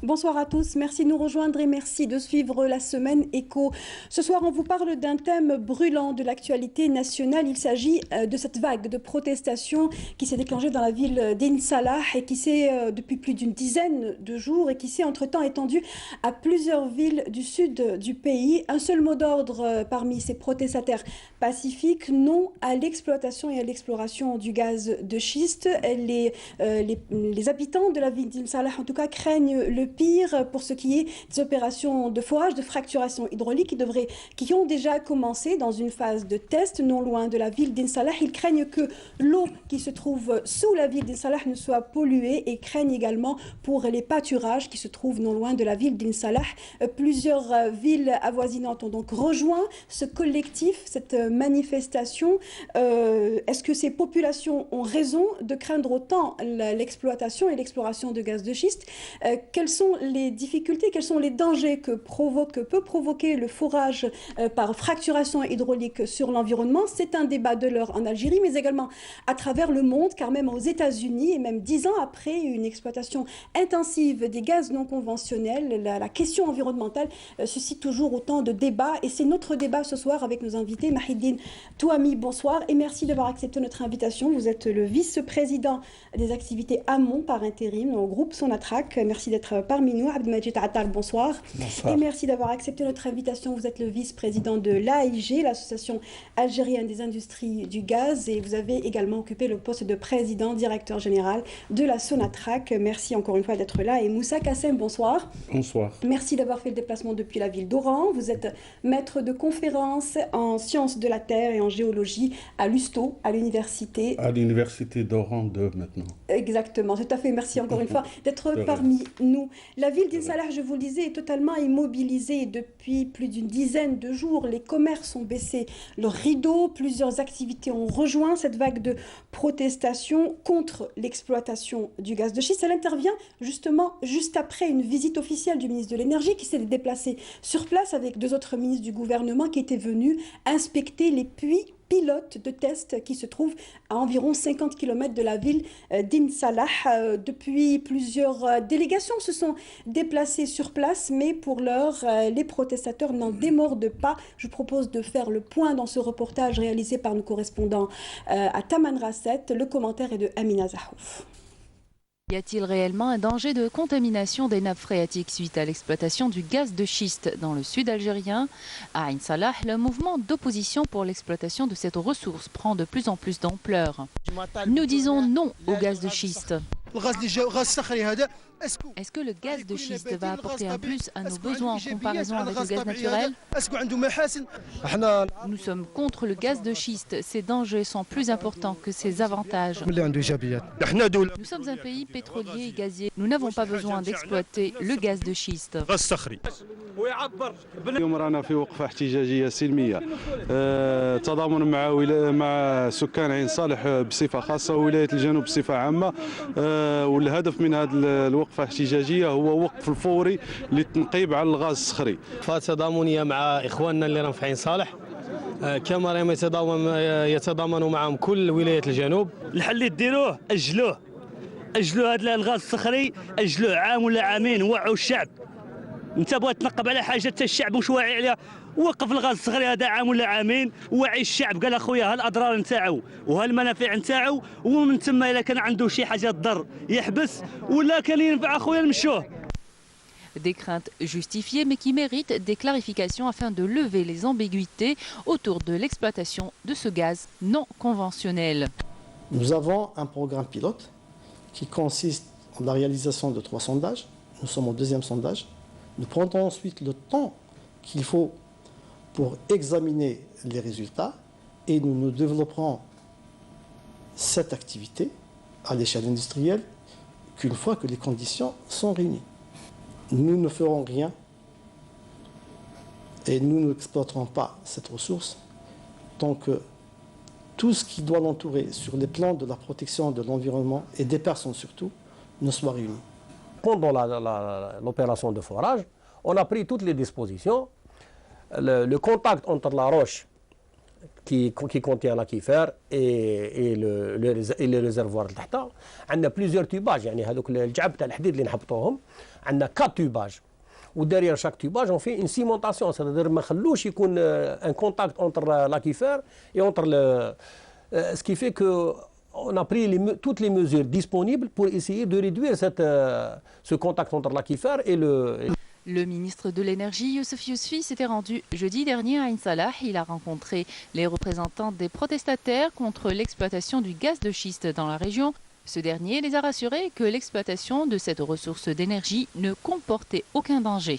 Bonsoir à tous, merci de nous rejoindre et merci de suivre la semaine écho. Ce soir, on vous parle d'un thème brûlant de l'actualité nationale. Il s'agit de cette vague de protestations qui s'est déclenchée dans la ville d'In Salah et qui s'est, depuis plus d'une dizaine de jours, et qui s'est entre-temps étendue à plusieurs villes du sud du pays. Un seul mot d'ordre parmi ces protestataires pacifiques: non à l'exploitation et à l'exploration du gaz de schiste. Les habitants de la ville d'In Salah, en tout cas, craignent le pire pour ce qui est des opérations de forage, de fracturation hydraulique qui ont déjà commencé dans une phase de test non loin de la ville d'In Salah. Ils craignent que l'eau qui se trouve sous la ville d'In Salah ne soit polluée et craignent également pour les pâturages qui se trouvent non loin de la ville d'In Salah. Plusieurs villes avoisinantes ont donc rejoint ce collectif, cette manifestation. Est-ce que ces populations ont raison de craindre autant l'exploitation et l'exploration de gaz de schiste? Quelles sont les difficultés, quels sont les dangers que peut provoquer le forage par fracturation hydraulique sur l'environnement? C'est un débat de l'heure en Algérie, mais également à travers le monde, car même aux États-Unis, et même 10 ans après une exploitation intensive des gaz non conventionnels, la question environnementale suscite toujours autant de débats. Et c'est notre débat ce soir avec nos invités. Mahiddine Touami, bonsoir et merci d'avoir accepté notre invitation. Vous êtes le vice-président des activités amont par intérim au groupe Sonatrach. Merci d'être parmi nous. Abdelmajid Attal, bonsoir. Bonsoir. Et merci d'avoir accepté notre invitation. Vous êtes le vice-président de l'AIG, l'Association algérienne des industries du gaz, et vous avez également occupé le poste de président, directeur général de la Sonatrach. Merci encore une fois d'être là. Et Moussa Kassem, bonsoir. Bonsoir. Merci d'avoir fait le déplacement depuis la ville d'Oran. Vous êtes maître de conférences en sciences de la Terre et en géologie à l'USTO, à l'université. À l'université d'Oran 2 maintenant. Exactement, tout à fait. Merci encore une fois d'être parmi nous. La ville d'In Salah, je vous le disais, est totalement immobilisée depuis plus d'une dizaine de jours. Les commerces ont baissé leurs rideaux. Plusieurs activités ont rejoint cette vague de protestations contre l'exploitation du gaz de schiste. Elle intervient justement juste après une visite officielle du ministre de l'Énergie qui s'est déplacé sur place avec deux autres ministres du gouvernement qui étaient venus inspecter les puits pilotes de test qui se trouvent à environ 50 km de la ville d'In Salah. Depuis, plusieurs délégations se sont déplacées sur place, mais pour l'heure, les protestateurs n'en démordent pas. Je vous propose de faire le point dans ce reportage réalisé par nos correspondants à Taman Rasset. Le commentaire est de Amina Zahouf. Y a-t-il réellement un danger de contamination des nappes phréatiques suite à l'exploitation du gaz de schiste dans le sud algérien? À Ain Salah, le mouvement d'opposition pour l'exploitation de cette ressource prend de plus en plus d'ampleur. Nous disons non au gaz de schiste. Est-ce que le gaz de schiste va apporter un plus à nos besoins en comparaison avec le gaz naturel? Nous sommes contre le gaz de schiste. Ses dangers sont plus importants que ses avantages. Nous sommes un pays pétrolier et gazier. Nous n'avons pas besoin d'exploiter le gaz de schiste. اليوم رانا في وقفة احتجاجية سلمية تضامن مع سكان عين صالح بصفة خاصة وولاية الجنوب بصفة عامة والهدف من هذه الوقفة الاحتجاجية هو وقف الفوري للتنقيب على الغاز الصخري. تضامنية مع إخواننا اللي راهم في عين صالح كما يتضامن معهم كل ولاية الجنوب. الحل اللي ديروه أجلوه هذا الغاز الصخري، أجلوه عام ولا عامين. وعوا الشعب. انت بغيت تنقب على حاجه حتى الشعب مش واعي عليها. وقف الغاز الصغري هذا عام ولا عامين، وعي الشعب قال اخويا هالاضرار نتاعو وهالمنافع نتاعو، ومن ثم الا كان عنده شي حاجه تضر يحبس، ولا كان ينفع اخويا نمشوه. Des craintes justifiées mais qui méritent des clarifications afin de lever les ambiguïtés autour de l'exploitation de ce gaz non conventionnel. Nous avons un programme pilote qui consiste en la réalisation de 3 sondages. Nous sommes au 2e sondage. Nous prendrons ensuite le temps qu'il faut pour examiner les résultats et nous développerons cette activité à l'échelle industrielle qu'une fois que les conditions sont réunies. Nous ne ferons rien et nous n'exploiterons pas cette ressource tant que tout ce qui doit l'entourer sur les plans de la protection de l'environnement et des personnes surtout ne soit réuni. Pendant l'opération de forage, on a pris toutes les dispositions. Le contact entre la roche qui contient l'aquifère et les réservoirs تحتها. عندنا plusieurs tubages يعني هذوك الجعب تاع الحديد اللي نحبطوهم عندنا 4 tubages. وديريير chaque tubage on fait une cimentation, c'est-à-dire ما خلوش يكون un contact entre l'aquifère et entre ce qui fait que on a pris toutes les mesures disponibles pour essayer de réduire ce contact entre l'aquifère et Le ministre de l'Énergie, Youssef Yousfi, s'était rendu jeudi dernier à Ain Salah. Il a rencontré les représentants des protestataires contre l'exploitation du gaz de schiste dans la région. Ce dernier les a rassurés que l'exploitation de cette ressource d'énergie ne comportait aucun danger.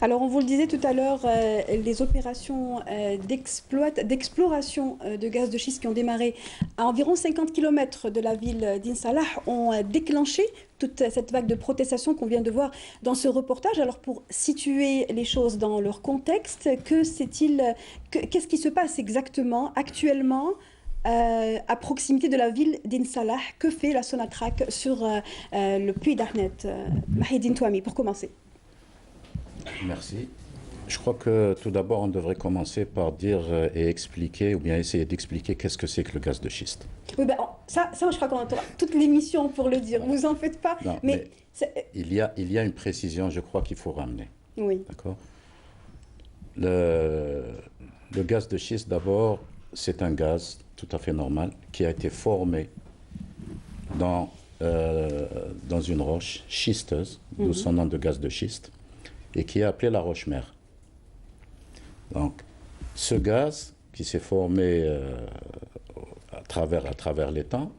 Alors, on vous le disait tout à l'heure, les opérations d'exploration de gaz de schiste qui ont démarré à environ 50 km de la ville d'Ain Salah ont déclenché toute cette vague de protestation qu'on vient de voir dans ce reportage. Alors, pour situer les choses dans leur contexte, qu'est-ce qui se passe exactement actuellement à proximité de la ville d'Ain Salah? Que fait la Sonatrach sur le puits d'Ahnet? Mahidine Touami, pour commencer. Merci. Je crois que tout d'abord, on devrait commencer par dire et expliquer, ou bien essayer d'expliquer qu'est-ce que c'est que le gaz de schiste. Oui, ben, ça, je crois qu'on aura toute l'émission pour le dire. Vous en faites pas. Non, mais il y a une précision, je crois qu'il faut ramener. Oui. D'accord. Le gaz de schiste, d'abord, c'est un gaz tout à fait normal qui a été formé dans une roche schisteuse, d'où son nom de gaz de schiste, et qui est appelé la roche-mère. Donc, ce gaz qui s'est formé à travers les temps,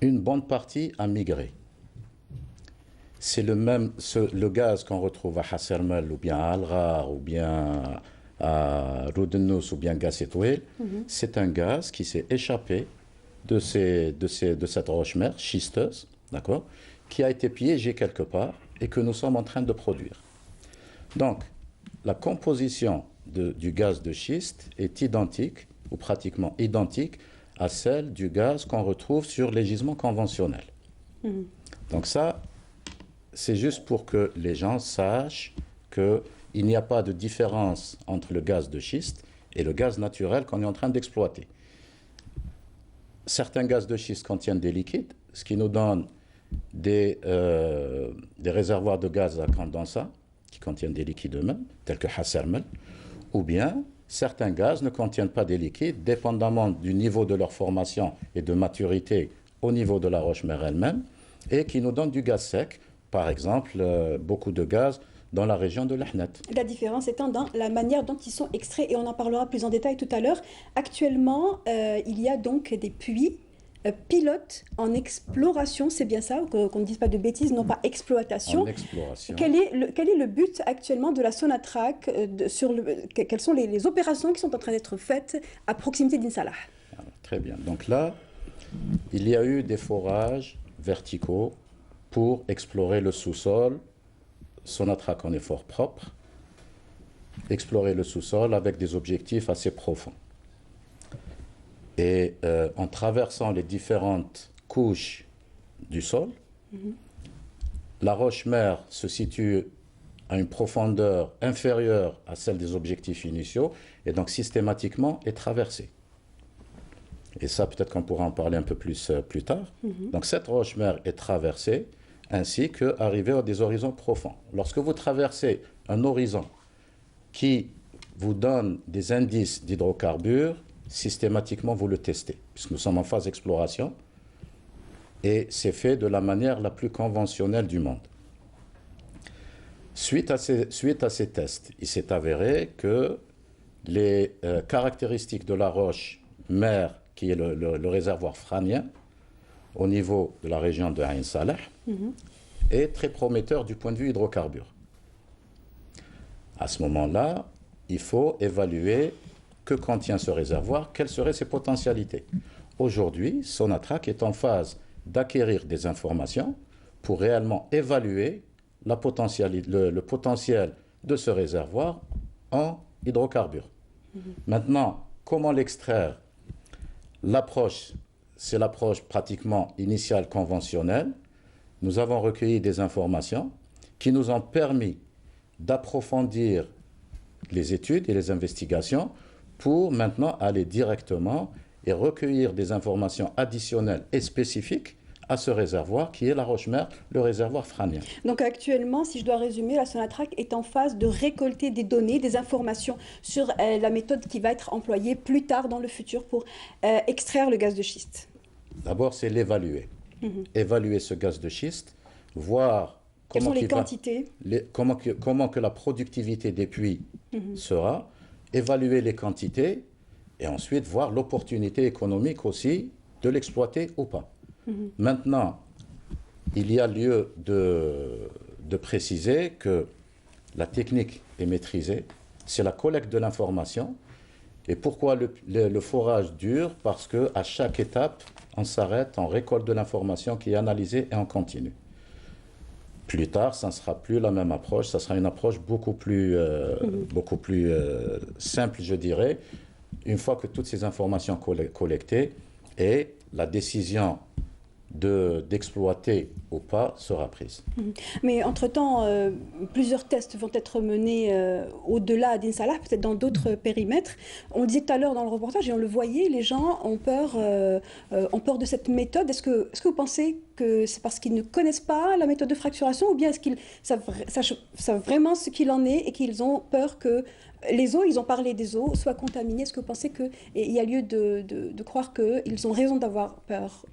une bonne partie a migré. C'est le gaz qu'on retrouve à Hassermel, ou bien à Al-Ghar, ou bien à Roudennous, ou bien Gassetouel. C'est un gaz qui s'est échappé de cette roche-mère schisteuse, d'accord, qui a été piégé quelque part et que nous sommes en train de produire. Donc, la composition du gaz de schiste est identique, ou pratiquement identique, à celle du gaz qu'on retrouve sur les gisements conventionnels. Donc ça, c'est juste pour que les gens sachent qu'il n'y a pas de différence entre le gaz de schiste et le gaz naturel qu'on est en train d'exploiter. Certains gaz de schiste contiennent des liquides, ce qui nous donne des réservoirs de gaz à condensat qui contiennent des liquides eux-mêmes, tels que Hassermel, ou bien certains gaz ne contiennent pas des liquides, dépendamment du niveau de leur formation et de maturité au niveau de la roche-mère elle-même, et qui nous donnent du gaz sec, par exemple beaucoup de gaz dans la région de l'Ahnet. La différence étant dans la manière dont ils sont extraits, et on en parlera plus en détail tout à l'heure. Actuellement, il y a donc des puits pilote en exploration, c'est bien ça, qu'on ne dise pas de bêtises, non pas exploitation. En exploration. Quel est le but actuellement de la Sonatrach quelles sont les opérations qui sont en train d'être faites à proximité d'Ain Salah? Très bien. Donc là, il y a eu des forages verticaux pour explorer le sous-sol. Sonatrach en effort propre, explorer le sous-sol avec des objectifs assez profonds. Et en traversant les différentes couches du sol, la roche-mère se situe à une profondeur inférieure à celle des objectifs initiaux et donc systématiquement est traversée. Et ça, peut-être qu'on pourra en parler un peu plus tard. Donc cette roche-mère est traversée ainsi qu'arriver à des horizons profonds. Lorsque vous traversez un horizon qui vous donne des indices d'hydrocarbures, systématiquement vous le testez, puisque nous sommes en phase d'exploration, et c'est fait de la manière la plus conventionnelle du monde. Suite à ces tests, il s'est avéré que les caractéristiques de la roche mère, qui est le réservoir franien, au niveau de la région de Ain Salah, est très prometteur du point de vue hydrocarbures. À ce moment-là, il faut évaluer que contient ce réservoir, quelles seraient ses potentialités. Aujourd'hui, Sonatrach est en phase d'acquérir des informations pour réellement évaluer le potentiel de ce réservoir en hydrocarbures. Maintenant, comment l'extraire? L'approche, c'est l'approche pratiquement initiale conventionnelle. Nous avons recueilli des informations qui nous ont permis d'approfondir les études et les investigations pour maintenant aller directement et recueillir des informations additionnelles et spécifiques à ce réservoir qui est la roche-mère, le réservoir franien. Donc actuellement, si je dois résumer, la Sonatrach est en phase de récolter des données, des informations sur la méthode qui va être employée plus tard dans le futur pour extraire le gaz de schiste. D'abord, c'est l'évaluer. Évaluer ce gaz de schiste, voir quelles sont les quantités, comment que la productivité des puits sera, évaluer les quantités et ensuite voir l'opportunité économique aussi de l'exploiter ou pas. Maintenant, il y a lieu de préciser que la technique est maîtrisée, c'est la collecte de l'information. Et pourquoi le forage dure? Parce qu'à chaque étape, on s'arrête, on récolte de l'information qui est analysée et on continue. Plus tard, ça ne sera plus la même approche, ça sera une approche beaucoup plus simple, je dirais, une fois que toutes ces informations collectées et la décision d'exploiter ou pas sera prise. Mais entre-temps, plusieurs tests vont être menés au-delà d'Ain Salah, peut-être dans d'autres périmètres. On le disait tout à l'heure dans le reportage et on le voyait, les gens ont peur de cette méthode. Est-ce que vous pensez que c'est parce qu'ils ne connaissent pas la méthode de fracturation ou bien est-ce qu'ils savent vraiment ce qu'il en est et qu'ils ont peur que les eaux, ils ont parlé des eaux, soient contaminées? Est-ce que vous pensez qu'il y a lieu de croire qu'ils ont raison d'avoir peur?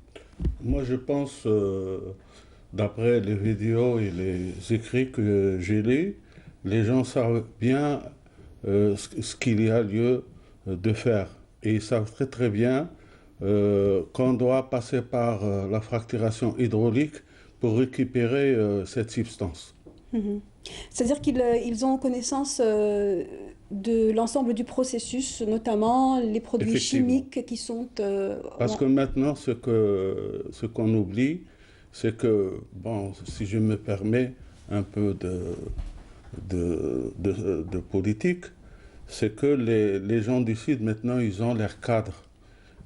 Moi, je pense, d'après les vidéos et les écrits que j'ai lus, les gens savent bien ce qu'il y a lieu de faire. Et ils savent très très bien qu'on doit passer par la fracturation hydraulique pour récupérer cette substance. C'est-à-dire qu'ils ont connaissance de l'ensemble du processus, notamment les produits chimiques qui sont... Parce que maintenant, ce qu'on oublie, c'est que, bon, si je me permets un peu de politique, c'est que les gens du Sud, maintenant, ils ont leurs cadres,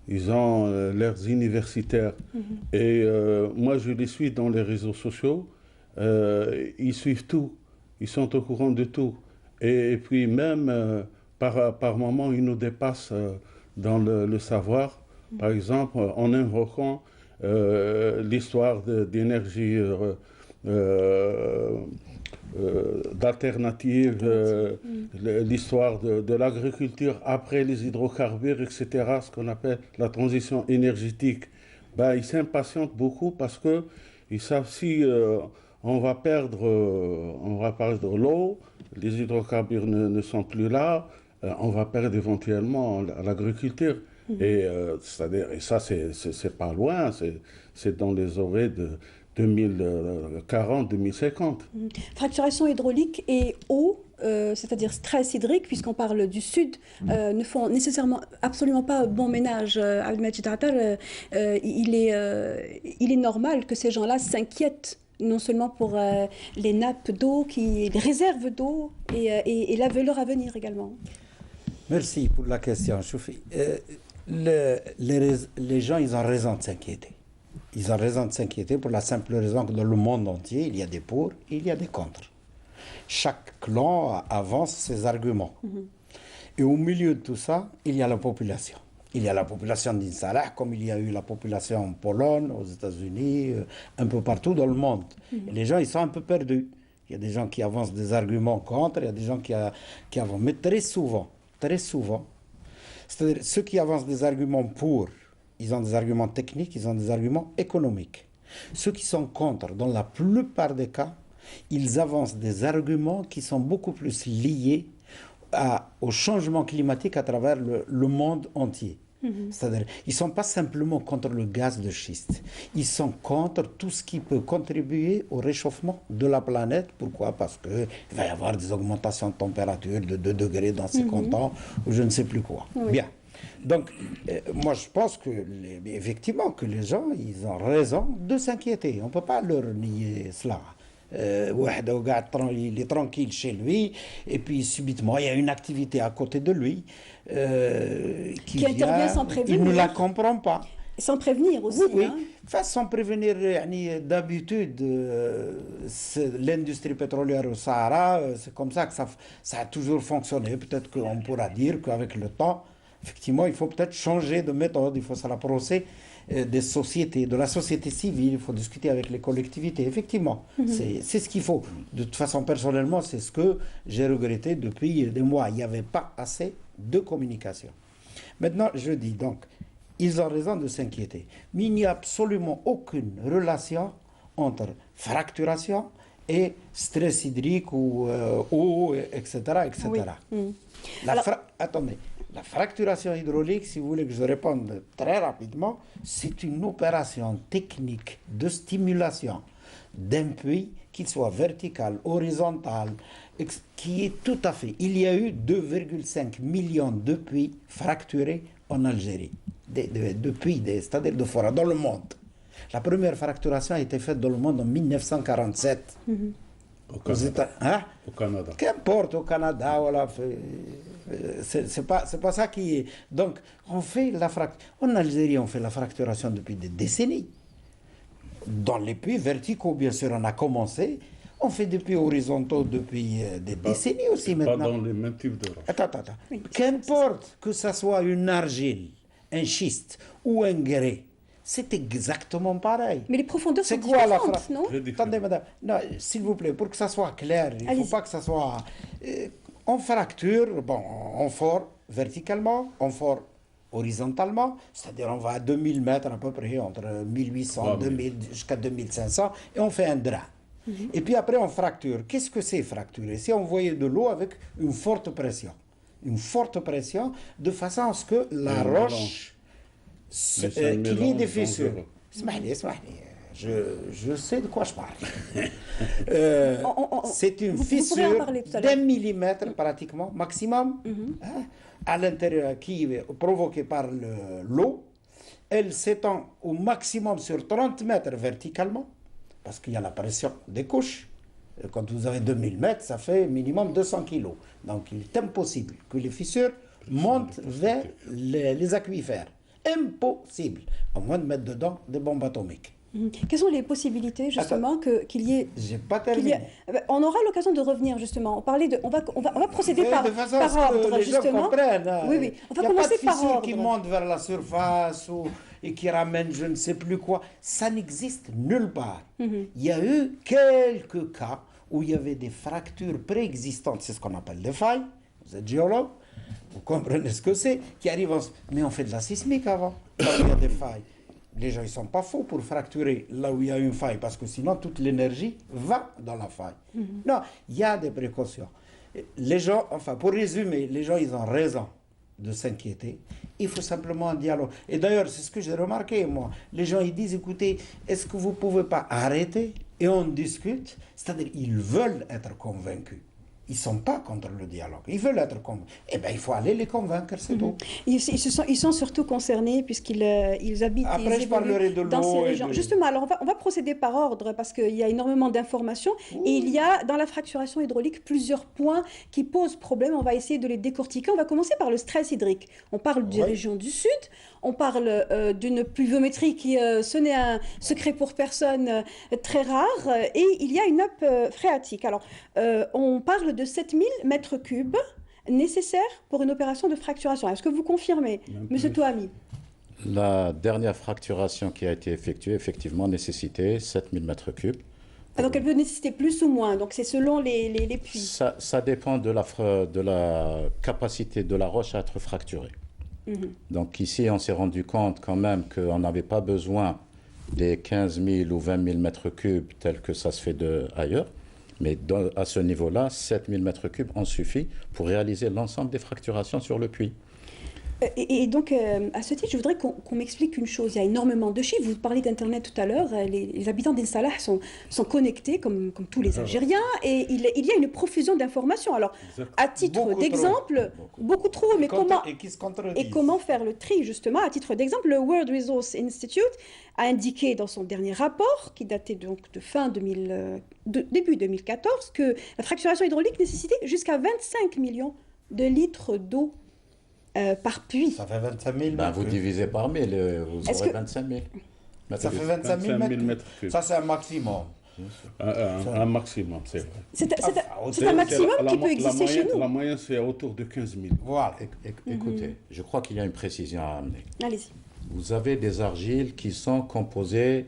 ils ont leurs universitaires. Et moi, je les suis dans les réseaux sociaux, ils suivent tout, ils sont au courant de tout. Et puis même, par moments, ils nous dépassent dans le savoir. Par exemple, en invoquant l'histoire d'énergie d'alternative, l'histoire de l'agriculture après les hydrocarbures, etc., ce qu'on appelle la transition énergétique. Ben, ils s'impatientent beaucoup parce qu'ils savent si on va perdre l'eau, les hydrocarbures ne sont plus là, on va perdre éventuellement l'agriculture. Et ça, c'est pas loin, c'est dans les horizons de 2040-2050. Fracturation hydraulique et eau, c'est-à-dire stress hydrique, puisqu'on parle du Sud, ne font nécessairement absolument pas bon ménage. Abdelmajid Attal, il est normal que ces gens-là s'inquiètent non seulement pour les nappes d'eau, les réserves d'eau et leur avenir également. Merci pour la question, Choufi. Les gens, ils ont raison de s'inquiéter. Ils ont raison de s'inquiéter pour la simple raison que dans le monde entier, il y a des pour et il y a des contre. Chaque clan avance ses arguments. Et au milieu de tout ça, il y a la population. Il y a la population d'Ain Salah, comme il y a eu la population en Pologne, aux États-Unis, un peu partout dans le monde. Et les gens, ils sont un peu perdus. Il y a des gens qui avancent des arguments contre, il y a des gens qui avancent. Mais très souvent, c'est-à-dire ceux qui avancent des arguments pour, ils ont des arguments techniques, ils ont des arguments économiques. Ceux qui sont contre, dans la plupart des cas, ils avancent des arguments qui sont beaucoup plus liés au changement climatique à travers le monde entier. C'est-à-dire, ils ne sont pas simplement contre le gaz de schiste, ils sont contre tout ce qui peut contribuer au réchauffement de la planète. Pourquoi? Parce qu'il va y avoir des augmentations de température de 2 degrés dans 50 ans, ou je ne sais plus quoi. Bien. Donc, moi, je pense effectivement que les gens, ils ont raison de s'inquiéter. On ne peut pas leur nier cela. Il est tranquille chez lui et puis subitement il y a une activité à côté de lui qui intervient sans prévenir. Il ne la comprend pas. Sans prévenir aussi. Oui, hein. enfin, sans prévenir, d'habitude, l'industrie pétrolière au Sahara, c'est comme ça que ça a toujours fonctionné. Peut-être qu'on pourra dire qu'avec le temps, effectivement, il faut peut-être changer de méthode, il faut se rapprocher des sociétés, de la société civile, il faut discuter avec les collectivités. Effectivement, c'est ce qu'il faut. De toute façon, personnellement, c'est ce que j'ai regretté depuis des mois. Il n'y avait pas assez de communication. Maintenant, je dis donc, ils ont raison de s'inquiéter. Mais il n'y a absolument aucune relation entre fracturation et stress hydrique ou eau, etc. etc. Oui. Attendez, la fracturation hydraulique, si vous voulez que je réponde très rapidement, c'est une opération technique de stimulation d'un puits, qu'il soit vertical, horizontal, qui est tout à fait... Il y a eu 2,5 millions de puits fracturés en Algérie, de puits, c'est-à-dire de forêts, dans le monde. La première fracturation a été faite dans le monde en 1947. Au Canada. Qu'importe, au Canada, voilà. C'est pas ça qui est. Donc, on fait la fracturation. En Algérie, on fait la fracturation depuis des décennies. Dans les puits verticaux, bien sûr, on a commencé. On fait des puits horizontaux depuis des décennies aussi maintenant. Pas dans les mêmes types de roches. Attends. Qu'importe que ce soit une argile, un schiste ou un grès, c'est exactement pareil. Mais les profondeurs sont quoi différentes, non? Attendez, madame. Non, s'il vous plaît, pour que ça soit clair, il ne faut pas que ça soit... on fracture, bon, on fore verticalement, on fore horizontalement, c'est-à-dire on va à 2000 mètres à peu près, entre 1800, 2000 jusqu'à 2500, et on fait un drap. Et puis après, on fracture. Qu'est-ce que c'est fracturer? C'est envoyer de l'eau avec une forte pression. Une forte pression, de façon à ce que la roche... qu'il y ait des fissures. Je sais de quoi je parle. C'est une fissure d'1 millimètre pratiquement, maximum, à l'intérieur, qui est provoquée par l'eau. Elle s'étend au maximum sur 30 mètres verticalement, parce qu'il y a la pression des couches. Quand vous avez 2000 mètres, ça fait minimum 200 kilos. Donc il est impossible que les fissures montent vers les aquifères. Impossible, à moins de mettre dedans des bombes atomiques. Quelles sont les possibilités, justement, qu'il y ait... J'ai pas terminé. On aura l'occasion de revenir, justement. On va procéder par ordre, les justement. Gens comprennent, oui. On va commencer par ordre. Il n'y a pas de fissure qui monte vers la surface et qui ramène je ne sais plus quoi. Ça n'existe nulle part. Il y a eu quelques cas où il y avait des fractures préexistantes. C'est ce qu'on appelle des failles. Vous êtes géologue. Vous comprenez ce que c'est, qui arrive Mais on fait de la sismique avant, quand il y a des failles. Les gens, ils ne sont pas faux pour fracturer là où il y a une faille, parce que sinon, toute l'énergie va dans la faille. Non, il y a des précautions. Les gens, enfin, pour résumer, les gens, ils ont raison de s'inquiéter. Il faut simplement un dialogue. Et d'ailleurs, c'est ce que j'ai remarqué, moi. Les gens, ils disent, écoutez, est-ce que vous ne pouvez pas arrêter et on discute? C'est-à-dire, ils veulent être convaincus. Ils ne sont pas contre le dialogue. Ils veulent être convaincus. Eh bien, il faut aller les convaincre, c'est tout. Ils sont surtout concernés puisqu'ils habitent Après, je parlerai de dans ces l'eau. régions. Justement, alors on va procéder par ordre parce qu'il y a énormément d'informations. Et il y a, dans la fracturation hydraulique, plusieurs points qui posent problème. On va essayer de les décortiquer. On va commencer par le stress hydrique. On parle des régions du Sud. On parle d'une pluviométrie qui, ce n'est un secret pour personne, très rare. Et il y a une nappe phréatique. Alors, on parle de 7000 mètres cubes nécessaires pour une opération de fracturation. Est-ce que vous confirmez, M. Touami? La dernière fracturation qui a été effectuée, effectivement, nécessitait 7000 mètres cubes. Donc elle peut nécessiter plus ou moins, donc c'est selon les puits. Ça dépend de la capacité de la roche à être fracturée. Donc ici, on s'est rendu compte quand même qu'on n'avait pas besoin des 15 000 ou 20 000 mètres cubes tels que ça se fait ailleurs. Mais à ce niveau-là, 7 000 mètres cubes en suffit pour réaliser l'ensemble des fracturations sur le puits. Et donc, à ce titre, je voudrais qu'on m'explique une chose. Il y a énormément de chiffres. Vous parlez d'Internet tout à l'heure. Les habitants d'Ain Salah sont connectés, comme tous les Algériens, et il y a une profusion d'informations. Alors, à titre d'exemple, beaucoup trop, mais comment faire le tri, justement? À titre d'exemple, le World Resource Institute a indiqué dans son dernier rapport, qui datait donc de début 2014, que la fracturation hydraulique nécessitait jusqu'à 25 millions de litres d'eau par puits. Ça fait 25 000 Ben, mètres vous cubes. divisez par 1000, vous Est-ce aurez que- 25 000. Ça fait 25 000 mètres cubes. Ça, c'est un maximum. Un maximum, c'est vrai. C'est un maximum qui peut exister chez nous. La moyenne, c'est autour de 15 000. Voilà. Écoutez, je crois qu'il y a une précision à amener. Allez-y. Vous avez des argiles qui sont composées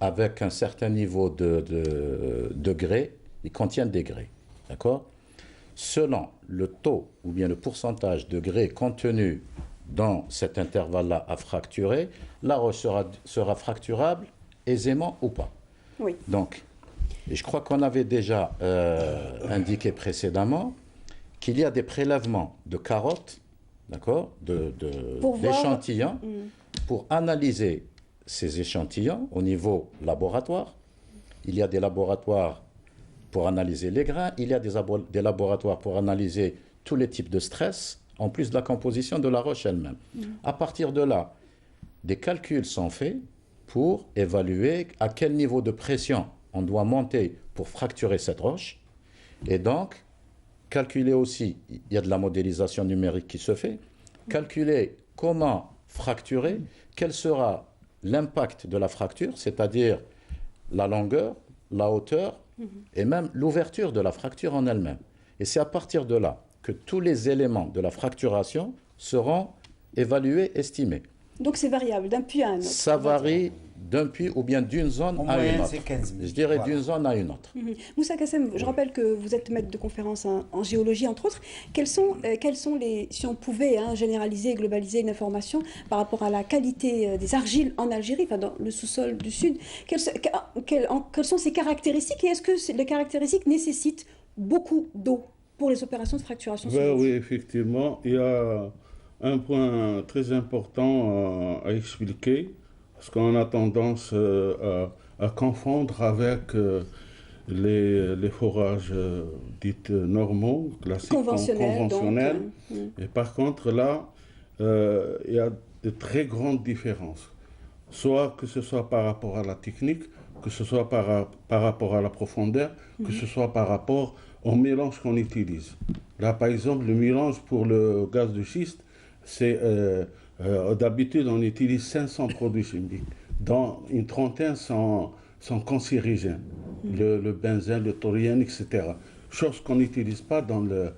avec un certain niveau de grès, ils contiennent des grès, d'accord? Selon le taux ou bien le pourcentage de grès contenu dans cet intervalle-là à fracturer, la roche sera fracturable aisément ou pas. Oui. Donc, et je crois qu'on avait déjà indiqué précédemment qu'il y a des prélèvements de carottes, d'accord, d'échantillons, pour analyser ces échantillons au niveau laboratoire. Il y a des laboratoires pour analyser les grains, il y a des laboratoires pour analyser tous les types de stress, en plus de la composition de la roche elle-même. À partir de là, des calculs sont faits pour évaluer à quel niveau de pression on doit monter pour fracturer cette roche. Et donc, calculer aussi, il y a de la modélisation numérique qui se fait, calculer comment fracturer, quel sera l'impact de la fracture, c'est-à-dire la longueur, la hauteur et même l'ouverture de la fracture en elle-même. Et c'est à partir de là que tous les éléments de la fracturation seront évalués, estimés. Donc c'est variable d'un puits à un autre. Ça varie d'un puits ou bien d'une zone à une autre. Je dirais d'une zone à une autre. Moussa Kassem, je rappelle que vous êtes maître de conférence en géologie, entre autres. Quels sont les, si on pouvait généraliser et globaliser une information par rapport à la qualité des argiles en Algérie, enfin dans le sous-sol du Sud, quelles sont ces caractéristiques et est-ce que les caractéristiques nécessitent beaucoup d'eau pour les opérations de fracturation? Oui, effectivement. Il y a un point très important à expliquer, parce qu'on a tendance à confondre avec les forages dits normaux, classiques, conventionnels. Et par contre, là, il y a de très grandes différences. Soit que ce soit par rapport à la technique, que ce soit par rapport à la profondeur, que ce soit par rapport au mélange qu'on utilise. Là, par exemple, le mélange pour le gaz de schiste, c'est d'habitude, on utilise 500 produits chimiques, dont une trentaine sont cancérigènes, le benzène, le toluène, etc. Chose qu'on n'utilise pas dans le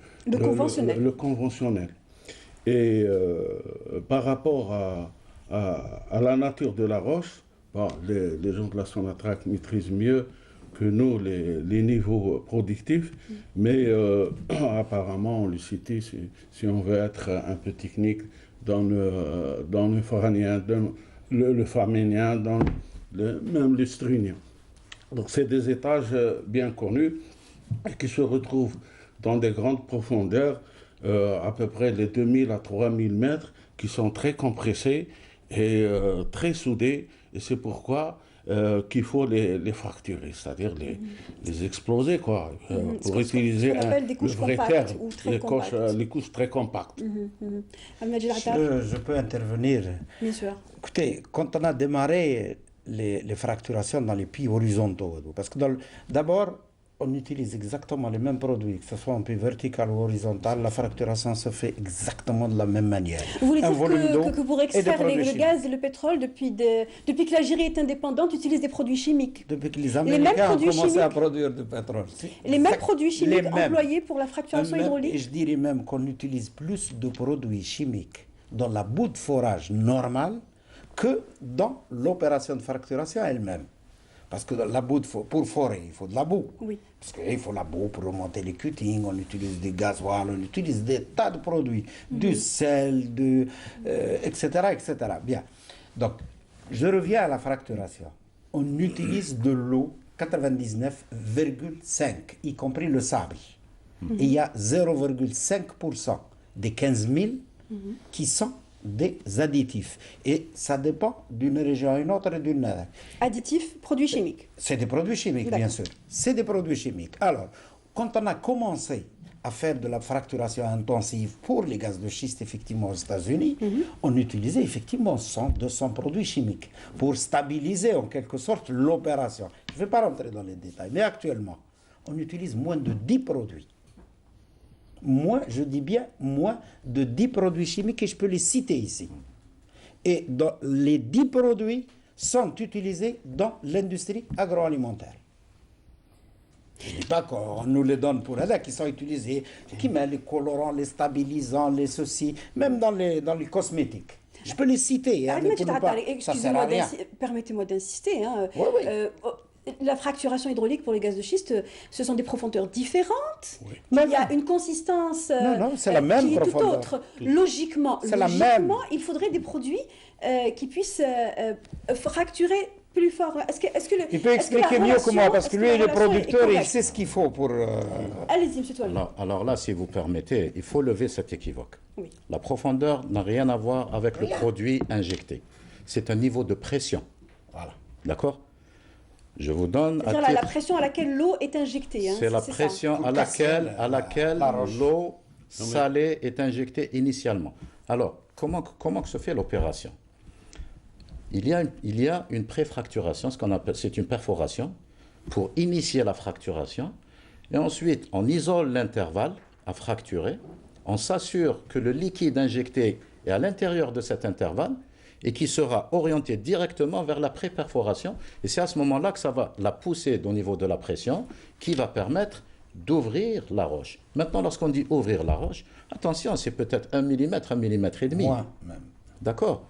conventionnel. Et par rapport à la nature de la roche, bon, les gens de la Sonatrach maîtrisent mieux que nous les niveaux productifs, mais apparemment, on le cite, si on veut être un peu technique, dans le foranien, dans le faménien, dans même le strunien. Donc c'est des étages bien connus et qui se retrouvent dans des grandes profondeurs, à peu près les 2000 à 3000 mètres, qui sont très compressés et très soudés, et c'est pourquoi qu'il faut les fracturer, c'est-à-dire les exploser, quoi, pour utiliser le vrai terme, les couches très compactes. Je peux intervenir. Bien sûr. Écoutez, quand on a démarré les fracturations dans les puits horizontaux, parce que d'abord, on utilise exactement les mêmes produits, que ce soit en puits vertical ou horizontal, la fracturation se fait exactement de la même manière. Vous voulez dire que pour extraire le gaz et le pétrole, depuis que l'Algérie est indépendante, utilise des produits chimiques? Depuis que les Américains ont commencé à produire du pétrole. Les mêmes produits chimiques employés pour la fracturation hydraulique? Et je dirais même qu'on utilise plus de produits chimiques dans la boue de forage normale que dans l'opération de fracturation elle-même. Parce que la boue, pour forer, il faut de la boue. Oui. Parce qu'il faut la boue pour remonter les cuttings, on utilise des gasoils, on utilise des tas de produits, du sel, etc., etc. Bien. Donc, je reviens à la fracturation. On utilise de l'eau 99,5, y compris le sable. Et il y a 0,5% des 15 000 qui sont des additifs. Et ça dépend d'une région à une autre et d'une autre. Additifs, produits chimiques. C'est des produits chimiques, bien sûr. C'est des produits chimiques. Alors, quand on a commencé à faire de la fracturation intensive pour les gaz de schiste, effectivement, aux États-Unis, on utilisait effectivement 100, 200 produits chimiques pour stabiliser en quelque sorte l'opération. Je ne vais pas rentrer dans les détails, mais actuellement, on utilise moins de 10 produits. moins, je dis bien moins de 10 produits chimiques et je peux les citer ici. Et les 10 produits sont utilisés dans l'industrie agroalimentaire. Je ne dis pas qu'on nous les donne pour là, qui sont utilisés, qui met les colorants, les stabilisants, les ceci, même dans les cosmétiques. Je peux les citer. Hein, excusez-moi, permettez-moi d'insister. Hein. Oui, oui. La fracturation hydraulique pour les gaz de schiste, ce sont des profondeurs différentes. Oui. Il y a une consistance c'est la même qui est tout profondeur. autre. Logiquement, il faudrait des produits qui puissent fracturer plus fort. Il peut expliquer mieux que moi, parce que lui, le producteur, il sait ce qu'il faut pour... Allez-y, M. Toile. Alors là, si vous permettez, il faut lever cet équivoque. Oui. La profondeur n'a rien à voir avec le produit injecté. C'est un niveau de pression. Voilà. D'accord? Je vous donne... C'est-à-dire la pression à laquelle l'eau est injectée. Hein, c'est la pression à laquelle l'eau salée est injectée initialement. Alors, comment que se fait l'opération? Il y a une préfracturation, ce qu'on appelle, c'est une perforation, pour initier la fracturation. Et ensuite, on isole l'intervalle à fracturer. On s'assure que le liquide injecté est à l'intérieur de cet intervalle et qui sera orienté directement vers la pré-perforation. Et c'est à ce moment-là que ça va la pousser au niveau de la pression qui va permettre d'ouvrir la roche. Maintenant, lorsqu'on dit ouvrir la roche, attention, c'est peut-être 1 mm, 1 mm et demi. Moins même. D'accord?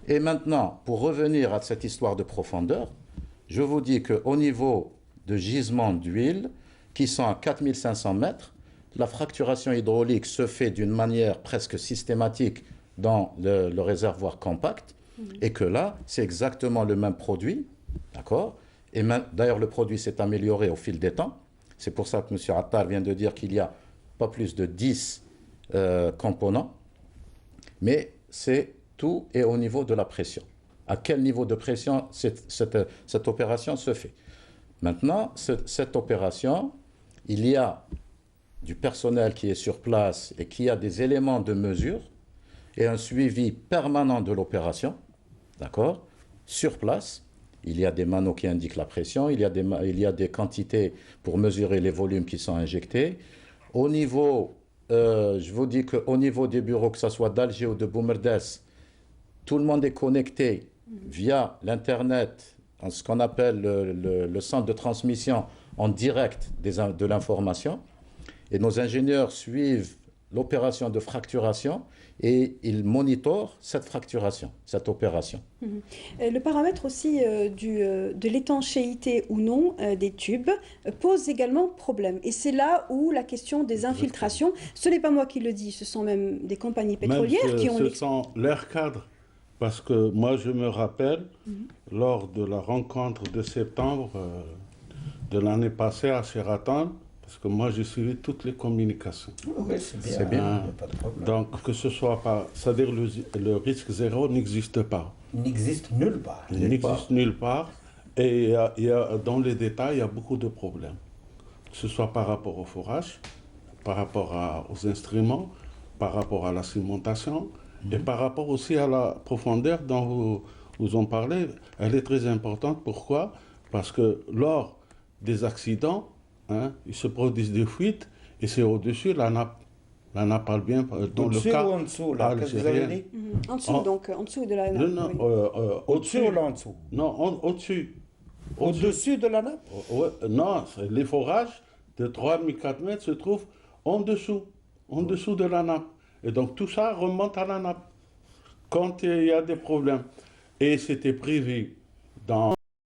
Et maintenant, pour revenir à cette histoire de profondeur, je vous dis qu'au niveau de gisements d'huile qui sont à 4500 mètres, la fracturation hydraulique se fait d'une manière presque systématique dans le réservoir compact, et que là, c'est exactement le même produit, d'accord? Et d'ailleurs, le produit s'est amélioré au fil des temps. C'est pour ça que M. Attar vient de dire qu'il y a pas plus de 10 composants, mais tout est au niveau de la pression. À quel niveau de pression cette opération se fait? Maintenant, cette opération, il y a du personnel qui est sur place et qui a des éléments de mesure et un suivi permanent de l'opération, d'accord? Sur place, il y a des manos qui indiquent la pression, il y a des quantités pour mesurer les volumes qui sont injectés. Au niveau, je vous dis qu'au niveau des bureaux, que ce soit d'Alger ou de Boumerdès, tout le monde est connecté via l'Internet, ce qu'on appelle le centre de transmission en direct de l'information. Et nos ingénieurs suivent l'opération de fracturation et ils monitorent cette fracturation, cette opération. Le paramètre aussi de l'étanchéité ou non des tubes pose également problème. Et c'est là où la question des infiltrations, ce n'est pas moi qui le dis, ce sont même des compagnies pétrolières qui ont... Ce sont leurs cadres. Parce que moi, je me rappelle, lors de la rencontre de septembre de l'année passée à Sheraton, parce que moi, j'ai suivi toutes les communications. Oui, c'est bien. Pas de problème. Donc, que ce soit pas... C'est-à-dire le risque zéro n'existe pas. Il n'existe nulle part. Il n'existe nulle part. Et dans les détails, il y a beaucoup de problèmes. Que ce soit par rapport au forage, par rapport aux instruments, par rapport à la cimentation, et par rapport aussi à la profondeur dont vous en parlez. Elle est très importante. Pourquoi? Parce que lors des accidents, il se produisent des fuites et c'est au-dessus la nappe. La nappe parle bien dans le cas ou en dessous, là, qu'est-ce que vous avez dit? En dessous, donc, en dessous de la nappe. Non, au-dessus ou là en dessous? Non, au-dessus. Au-dessus de la nappe? Non, les forages de 3 000, 4 mètres se trouvent en dessous de la nappe. Et donc tout ça remonte à la nappe quand il y a des problèmes. Et c'était prévu dans